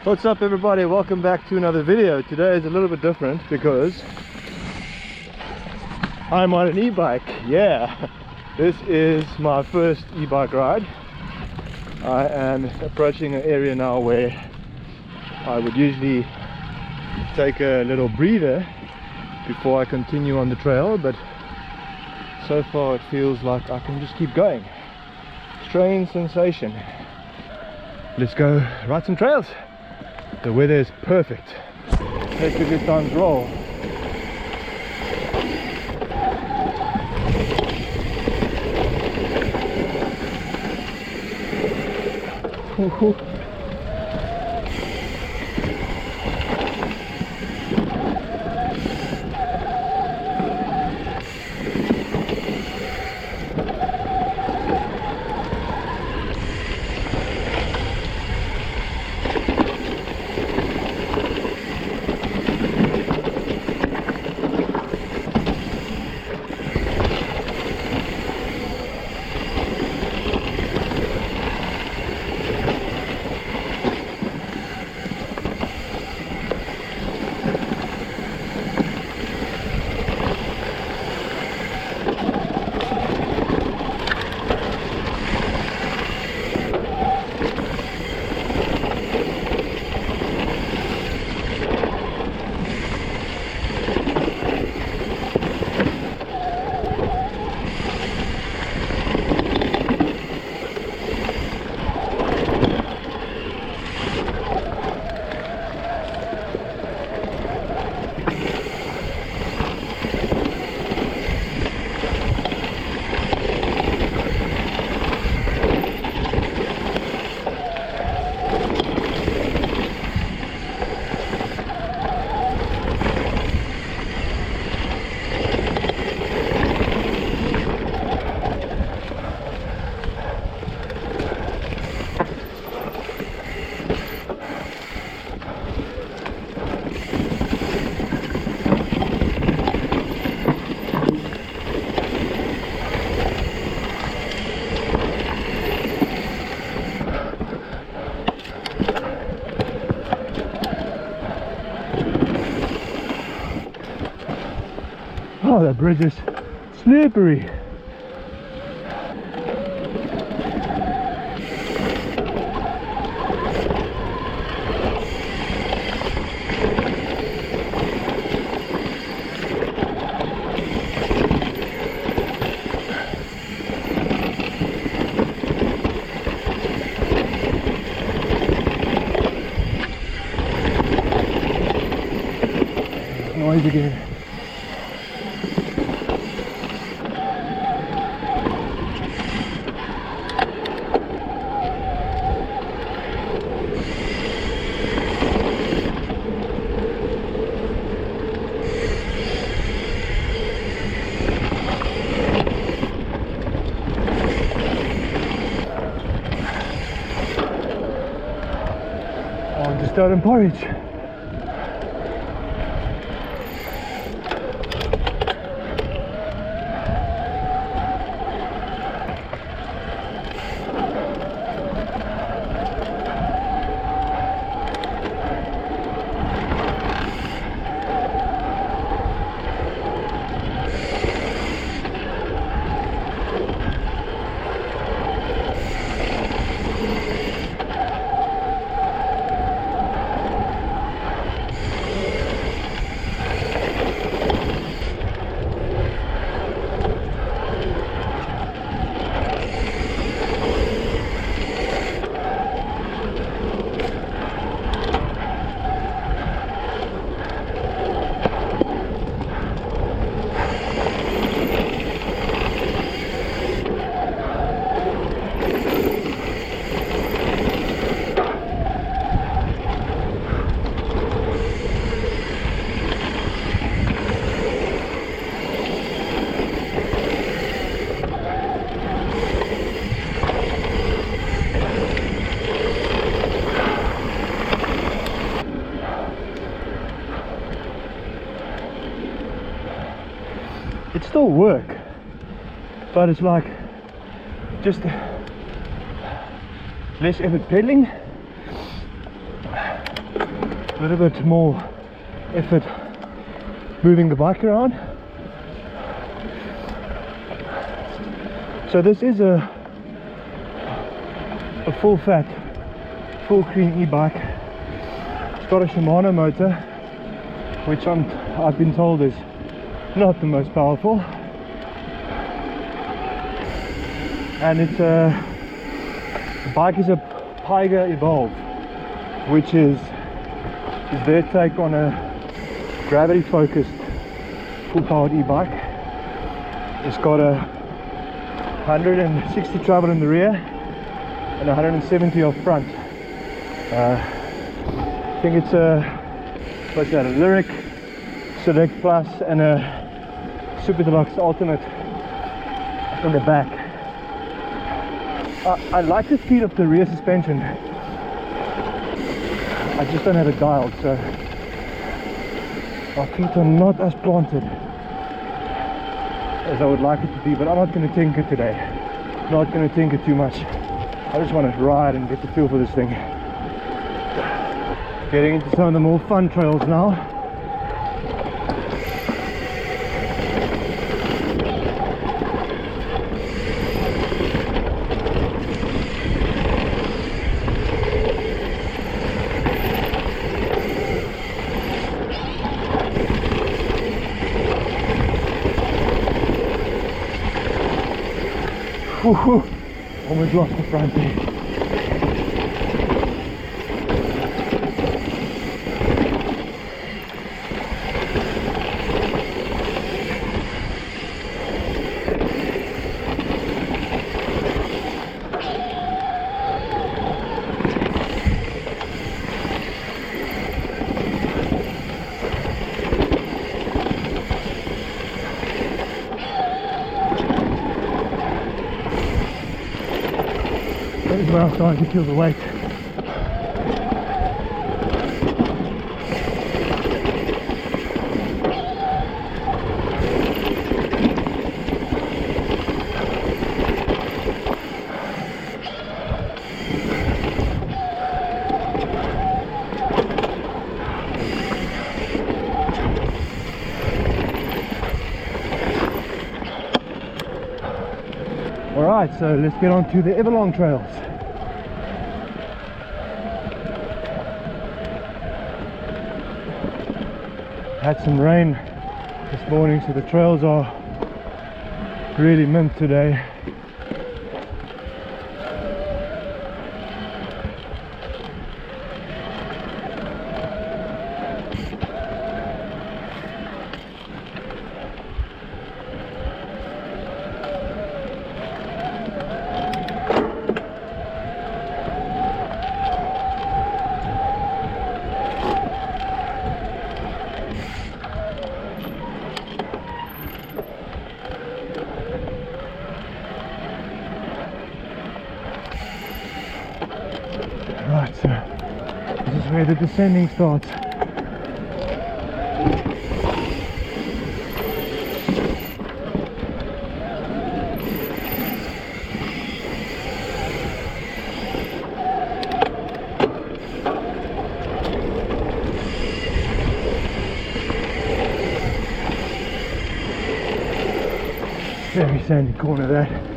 What's up everybody, welcome back to another video. Today is a little bit different because I'm on an e-bike. Yeah, this is my first e-bike ride. I am approaching an area now where I would usually take a little breather before I continue on the trail, but so far it feels like I can just keep going. Strange sensation. Let's go ride some trails. The weather is perfect. Let's do this times roll. Oh, that bridge is slippery. Noise again. On to start in Porridge. It still work, but it's like just less effort pedaling. a little bit more effort moving the bike around. So this is a full fat, full cream e-bike. It's got a Shimano motor, which I've been told is not the most powerful, and it's the bike is a Pyga Evolve, which is their take on a gravity focused full powered e-bike. It's got a 160 travel in the rear and 170 off front. I think it's a, what's that, a Lyric Select Plus and a Super Deluxe Ultimate in the back. I like the feel of the rear suspension. I just don't have it dialed, so my feet are not as planted as I would like it to be, but I'm not going to tinker today. Not going to tinker too much. I just want to ride and get the feel for this thing. Getting into some of the more fun trails now. Whew, almost lost the front there. That is where I'm starting to feel the weight. Alright, so let's get on to the Everlong trails. Had some rain this morning, so the trails are really mint today. Right, so this is where the descending starts. Very sandy corner there.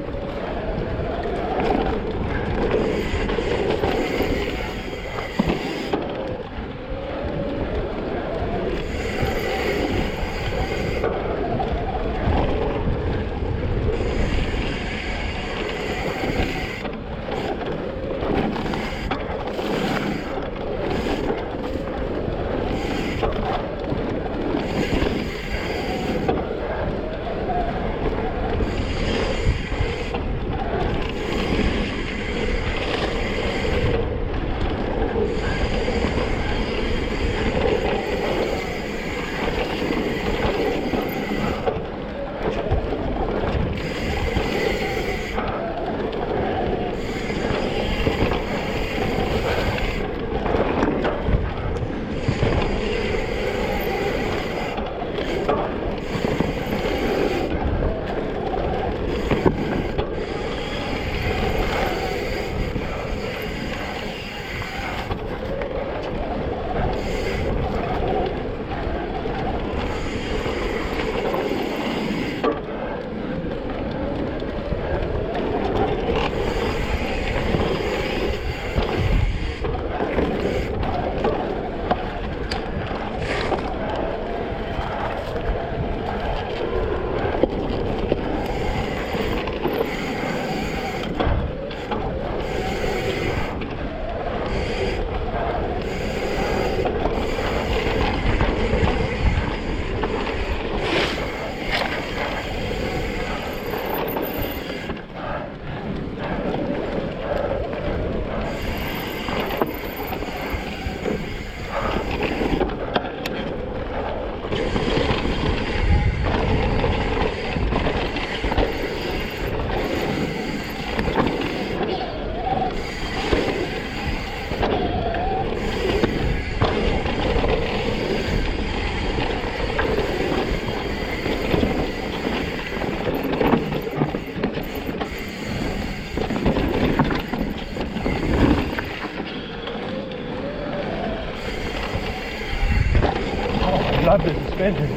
love the suspension.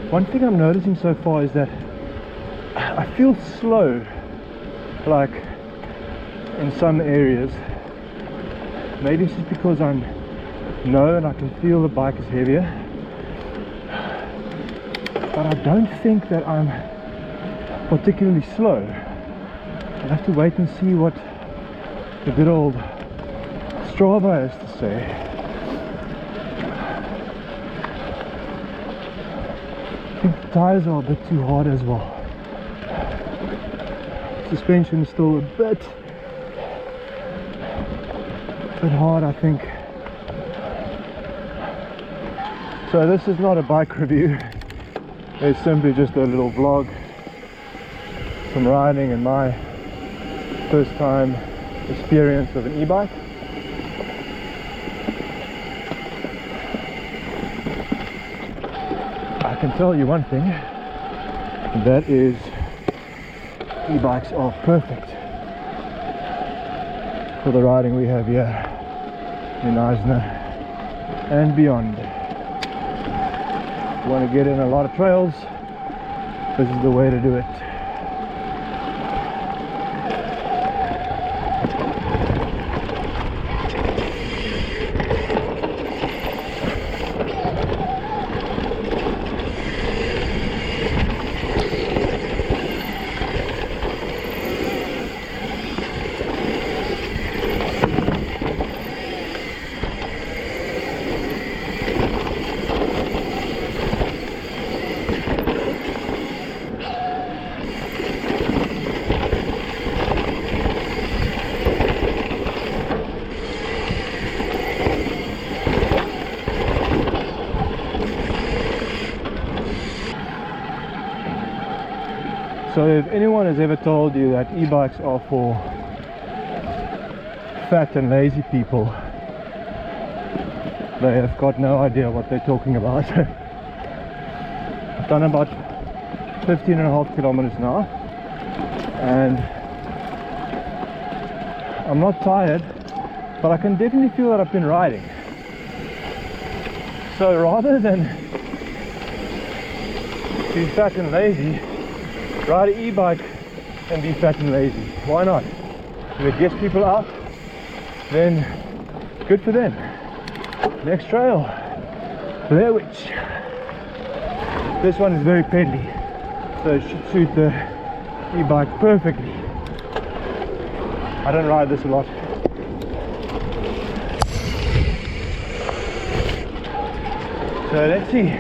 One thing I'm noticing so far is that I feel slow, like in some areas. Maybe it's just because I know and I can feel the bike is heavier, but I don't think that I'm particularly slow. I'll have to wait and see what the good old Strava has to say. I think the tires are a bit too hard as well. Suspension is still a bit hard, I think. So this is not a bike review, it's simply just a little vlog, some riding and my first time experience of an e-bike. I can tell you one thing, that is e-bikes are perfect for the riding we have here in Knysna and beyond. If you want to get in a lot of trails, this is the way to do it. So if anyone has ever told you that e-bikes are for fat and lazy people, they have got no idea what they're talking about. I've done about 15.5 kilometers now and I'm not tired, but I can definitely feel that I've been riding. So rather than be fat and lazy, ride an e-bike and be fat and lazy. Why not? If it gets people out, then good for them. Next trail, Blairwitch. This one is very pedally, so it should suit the e-bike perfectly. I don't ride this a lot. So let's see.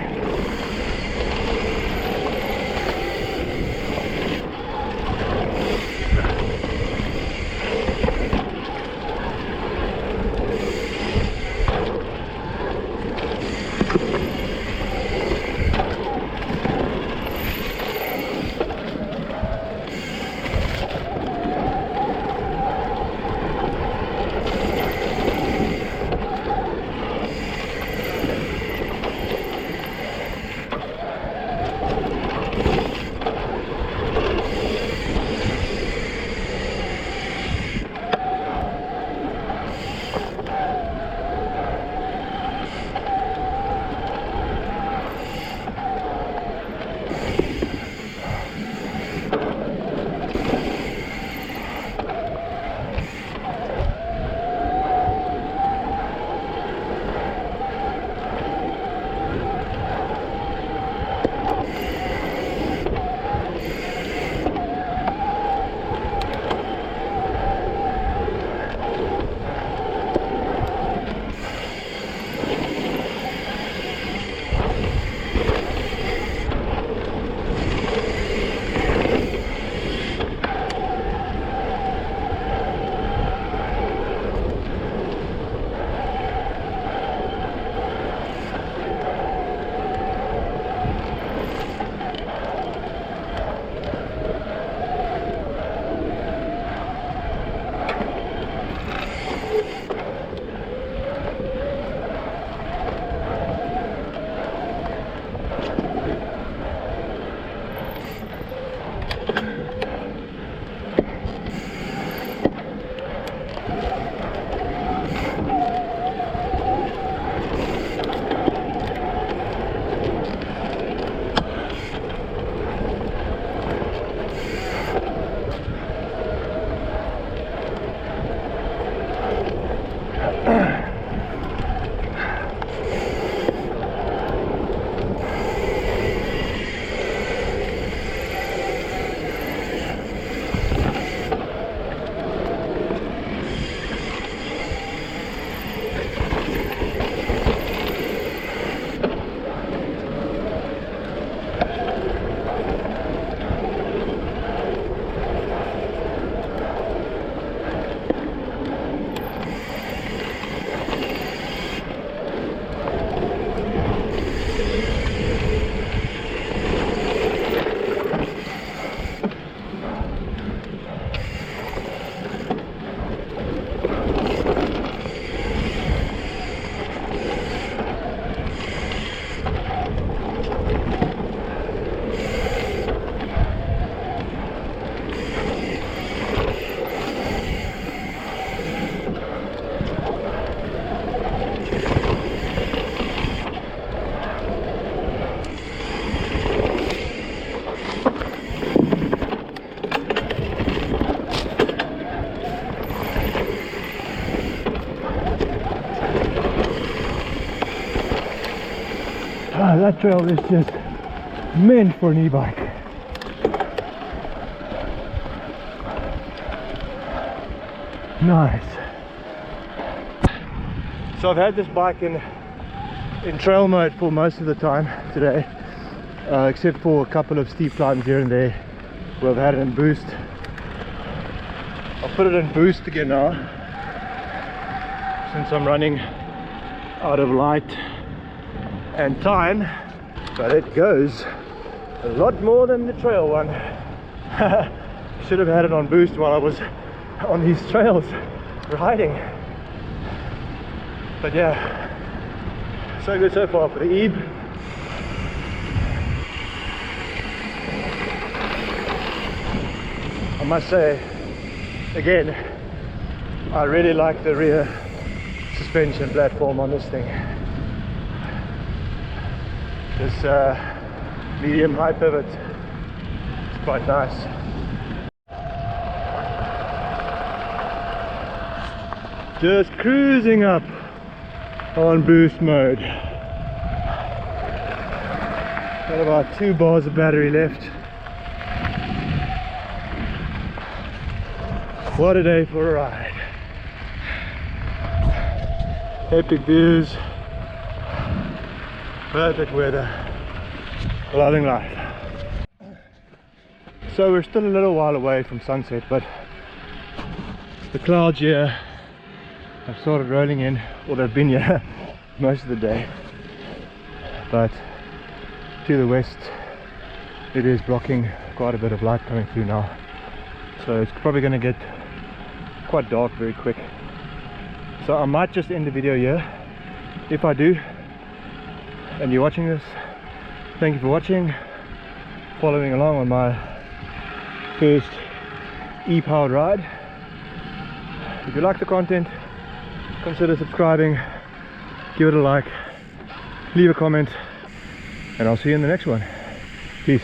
that trail is just meant for an e-bike. Nice. So I've had this bike in trail mode for most of the time today, except for a couple of steep climbs here and there where I've had it in boost. I'll put it in boost again now, since I'm running out of light and time, but it goes a lot more than the trail one. Should have had it on boost while I was on these trails riding. But yeah, so good so far for the Ebe. I must say, again, I really like the rear suspension platform on this thing. This medium high pivot is quite nice. Just cruising up on boost mode. Got about 2 bars of battery left. What a day for a ride. Epic views, perfect weather, loving life. So we're still a little while away from sunset, but the clouds here have started rolling in, or they've been here most of the day, but to the west it is blocking quite a bit of light coming through now, so it's probably going to get quite dark very quick. So I might just end the video here. If I do, and you're watching this, thank you for watching, following along on my first e-powered ride. If you like the content, consider subscribing, give it a like, leave a comment, and I'll see you in the next one. Peace.